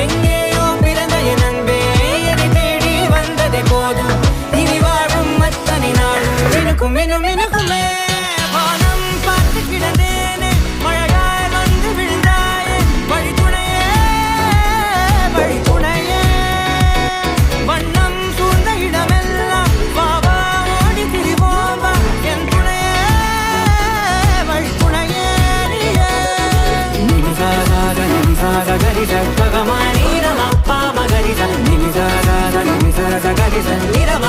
எங்கேயோ பிறந்த என் அன்பே என்னை தேடி வந்ததே போதும் இனி வாழும் அத்தனை நாள் எனக்கும் இன்னும் எனக்குமே வானம் பார்த்து கிடந்தேனே மழையாய் வந்து விழுந்தாயே வழித்துணையே வழித்துணையே வண்ணம் சூழ்ந்த இடமெல்லாம் வாவா ஓடி திரிவோம் வா என் துணையே வழித்துணையே நிமிசாக நிமிசாக கரிச பகமானி ரமப்பா மகரிச நிமிசாக நிமிசாக கரிச நிரம